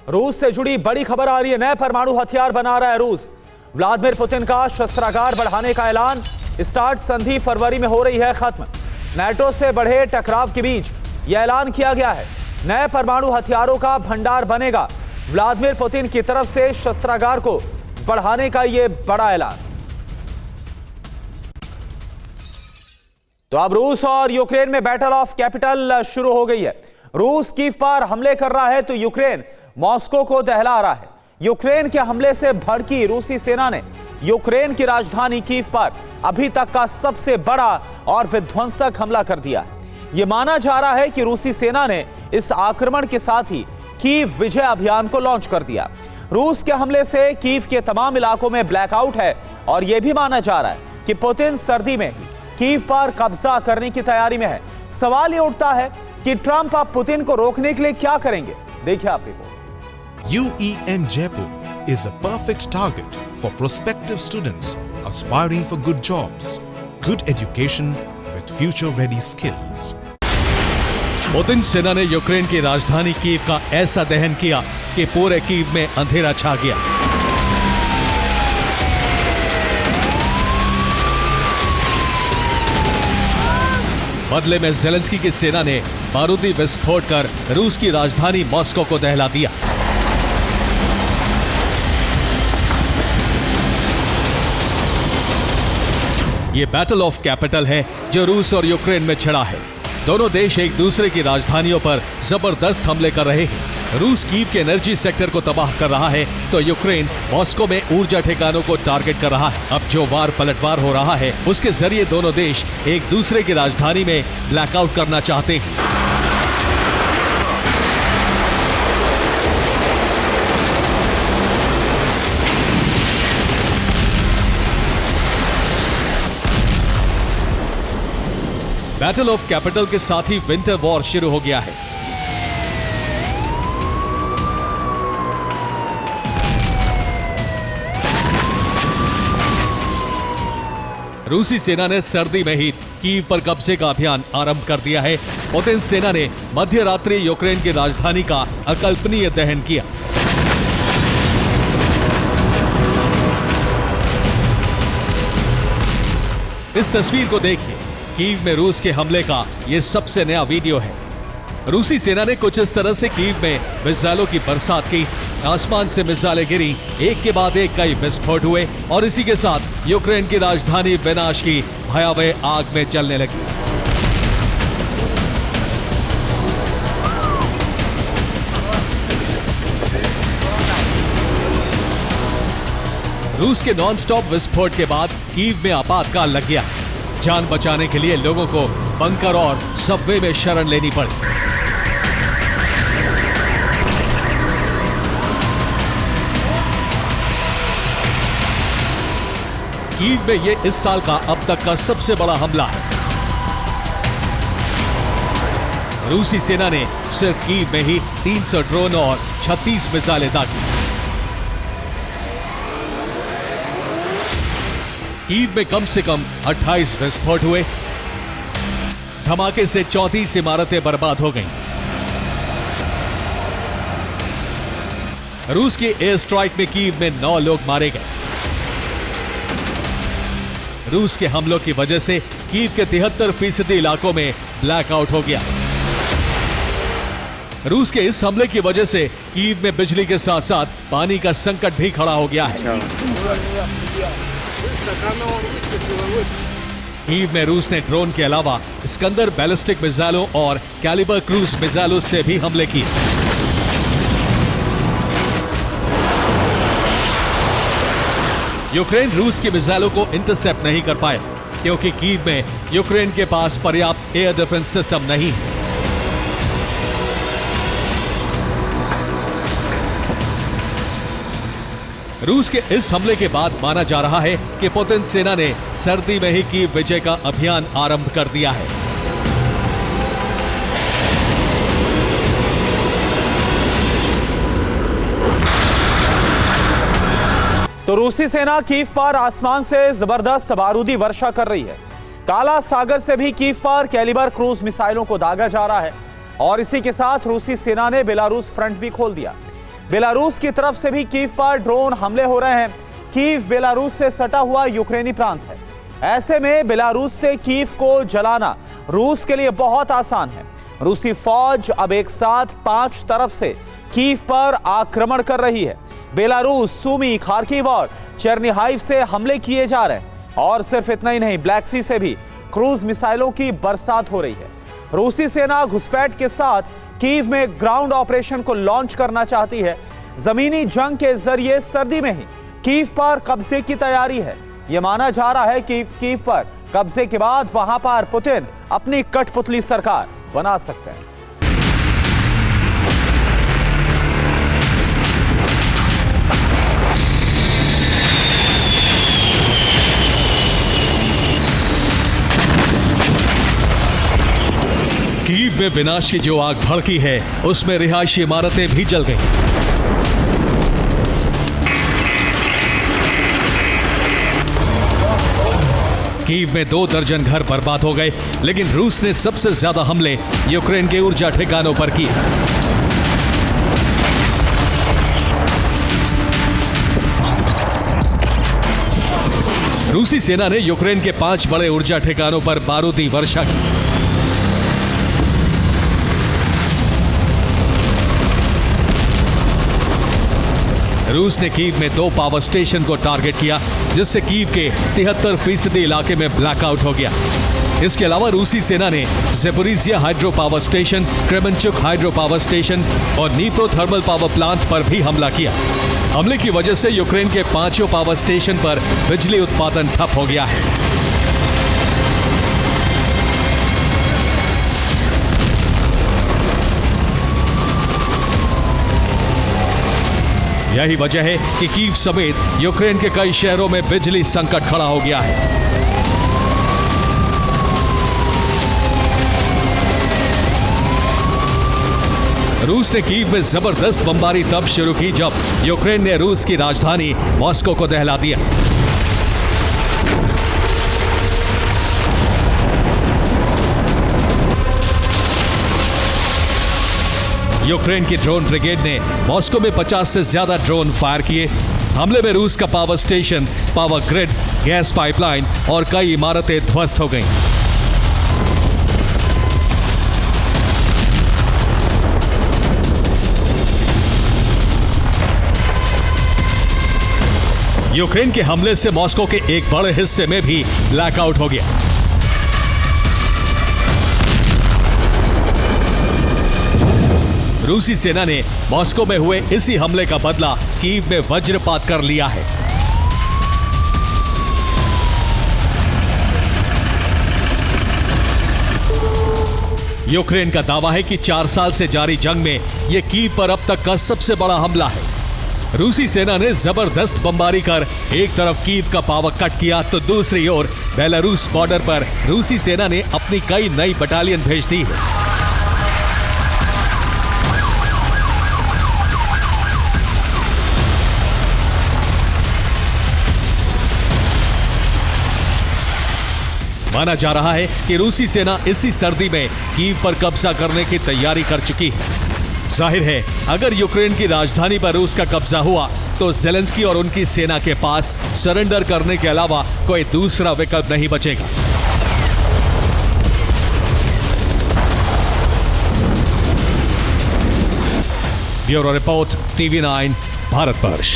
रूस से जुड़ी बड़ी खबर आ रही है। नए परमाणु हथियार बना रहा है रूस। व्लादिमीर पुतिन का शस्त्रागार बढ़ाने का ऐलान। स्टार्ट संधि फरवरी में हो रही है खत्म। नाटो से बढ़े टकराव के बीच यह ऐलान किया गया है। नए परमाणु हथियारों का भंडार बनेगा। व्लादिमीर पुतिन की तरफ से शस्त्रागार को बढ़ाने का यह बड़ा ऐलान। तो अब रूस और यूक्रेन में बैटल ऑफ कैपिटल शुरू हो गई है। रूस कीव पर हमले कर रहा है तो यूक्रेन मॉस्को को दहला रहा है। यूक्रेन के हमले से भड़की रूसी सेना ने यूक्रेन की राजधानी कीव पर अभी तक का सबसे बड़ा और विध्वंसक हमला कर दिया है। यह माना जा रहा है कि रूसी सेना ने इस आक्रमण के साथ ही कीव विजय अभियान को लॉन्च कर दिया। रूस के हमले से कीव के तमाम इलाकों में ब्लैकआउट है और यह भी माना जा रहा है कि पुतिन सर्दी में ही कीव पर कब्जा करने की तैयारी में है। सवाल यह उठता है कि ट्रंप अब पुतिन को रोकने के लिए क्या करेंगे। देखिए आप report. UEN Jaipur is a perfect target for prospective students aspiring for good jobs, good education with future-ready skills. Putin सेना ने यूक्रेन की राजधानी कीव का ऐसा दहन किया कि पूरे कीव में अंधेरा छा गया। बदले में ज़ेलेंस्की की सेना ने बारूदी विस्फोट कर रूस की राजधानी मॉस्को को दहला दिया। ये बैटल ऑफ कैपिटल है जो रूस और यूक्रेन में छिड़ा है। दोनों देश एक दूसरे की राजधानियों पर जबरदस्त हमले कर रहे हैं। रूस कीव के एनर्जी सेक्टर को तबाह कर रहा है तो यूक्रेन मॉस्को में ऊर्जा ठिकानों को टारगेट कर रहा है। अब जो वार पलटवार हो रहा है उसके जरिए दोनों देश एक दूसरे की राजधानी में ब्लैकआउट करना चाहते हैं। बैटल ऑफ कैपिटल के साथ ही विंटर वॉर शुरू हो गया है। रूसी सेना ने सर्दी में ही कीव पर कब्जे का अभियान आरंभ कर दिया है। पुतिन सेना ने मध्य रात्रि यूक्रेन की राजधानी का अकल्पनीय दहन किया। इस तस्वीर को देखिए। कीव में रूस के हमले का यह सबसे नया वीडियो है। रूसी सेना ने कुछ इस तरह से कीव में मिसाइलों की बरसात की। आसमान से मिसाइलें गिरी, एक के बाद एक कई विस्फोट हुए और इसी के साथ यूक्रेन की राजधानी विनाश की भयावह आग में जलने लगी। रूस के नॉनस्टॉप विस्फोट के बाद कीव में आपातकाल लग गया। जान बचाने के लिए लोगों को बंकर और सबवे में शरण लेनी पड़ी। कीव में ये इस साल का अब तक का सबसे बड़ा हमला है। रूसी सेना ने सिर्फ कीव में ही 300 ड्रोन और 36 मिसाइलें दागी। कीव में कम से कम 28 विस्फोट हुए। धमाके से 34 इमारतें बर्बाद हो गईं। रूस के एयर स्ट्राइक में कीव में 9 लोग मारे गए। रूस के हमलों की वजह से कीव के 73% इलाकों में ब्लैकआउट हो गया। रूस के इस हमले की वजह से कीव में बिजली के साथ साथ पानी का संकट भी खड़ा हो गया है। कीव में रूस ने ड्रोन के अलावा स्कंदर बैलिस्टिक मिसाइलों और कैलिबर क्रूज मिसाइलों से भी हमले किए। यूक्रेन रूस की मिसाइलों को इंटरसेप्ट नहीं कर पाए क्योंकि कीव में यूक्रेन के पास पर्याप्त एयर डिफेंस सिस्टम नहीं है। रूस के इस हमले के बाद माना जा रहा है कि पुतिन सेना ने सर्दी में ही कीव विजय का अभियान आरंभ कर दिया है। तो रूसी सेना कीव पर आसमान से जबरदस्त बारूदी वर्षा कर रही है। काला सागर से भी कीव पर कैलिबर क्रूज मिसाइलों को दागा जा रहा है और इसी के साथ रूसी सेना ने बेलारूस फ्रंट भी खोल दिया। बेलारूस की तरफ से भी कीव पर ड्रोन हमले हो रहे हैं। कीव बेलारूस से सटा हुआ यूक्रेनी प्रांत है। ऐसे में बेलारूस से कीव को जलाना रूस के लिए बहुत आसान है। रूसी फौज अब एक साथ 5 तरफ से कीव पर आक्रमण कर रही है। बेलारूस, सूमी, खार्किव और चेर्निहाइव से हमले किए जा रहे हैं। और सिर्फ इतना ही नहीं, ब्लैक सी से भी क्रूज मिसाइलों की बरसात हो रही है। रूसी सेना घुसपैठ के साथ कीव में ग्राउंड ऑपरेशन को लॉन्च करना चाहती है। जमीनी जंग के जरिए सर्दी में ही कीव पर कब्जे की तैयारी है। यह माना जा रहा है कि कीव पर कब्जे के बाद वहां पर पुतिन अपनी कठपुतली सरकार बना सकते हैं। कीव में विनाश की जो आग भड़की है, उसमें रिहायशी इमारतें भी जल गईं। कीव में 2 दर्जन घर बर्बाद हो गए, लेकिन रूस ने सबसे ज्यादा हमले यूक्रेन के ऊर्जा ठिकानों पर किए। रूसी सेना ने यूक्रेन के 5 बड़े ऊर्जा ठिकानों पर बारूदी वर्षा की। रूस ने कीव में 2 पावर स्टेशन को टारगेट किया, जिससे कीव के 73% इलाके में ब्लैकआउट हो गया। इसके अलावा रूसी सेना ने Zaporizhzhia hydro power station, Kremenchuk hydro power station और नीप्रो थर्मल पावर प्लांट पर भी हमला किया। हमले की वजह से यूक्रेन के 5 पावर स्टेशन पर बिजली उत्पादन ठप हो गया है। यही वजह है कि कीव समेत यूक्रेन के कई शहरों में बिजली संकट खड़ा हो गया है। रूस ने कीव में जबरदस्त बमबारी तब शुरू की जब यूक्रेन ने रूस की राजधानी मॉस्को को दहला दिया। यूक्रेन की ड्रोन ब्रिगेड ने मॉस्को में 50 से ज्यादा ड्रोन फायर किए। हमले में रूस का power station, power grid, gas pipeline और कई इमारतें ध्वस्त हो गईं। यूक्रेन के हमले से मॉस्को के एक बड़े हिस्से में भी ब्लैकआउट हो गया। रूसी सेना ने मॉस्को में हुए इसी हमले का बदला कीव में वज्रपात कर लिया है। यूक्रेन का दावा है कि 4 साल से जारी जंग में यह कीव पर अब तक का सबसे बड़ा हमला है। रूसी सेना ने जबरदस्त बमबारी कर एक तरफ कीव का पावर कट किया, तो दूसरी ओर बेलारूस बॉर्डर पर रूसी सेना ने अपनी कई नई बटालियन भेज दी है। माना जा रहा है कि रूसी सेना इसी सर्दी में कीव पर कब्जा करने की तैयारी कर चुकी है। जाहिर है, अगर यूक्रेन की राजधानी पर रूस का कब्जा हुआ तो ज़ेलेंस्की और उनकी सेना के पास सरेंडर करने के अलावा कोई दूसरा विकल्प नहीं बचेगा। Bureau report, TV9, Bharatvarsh.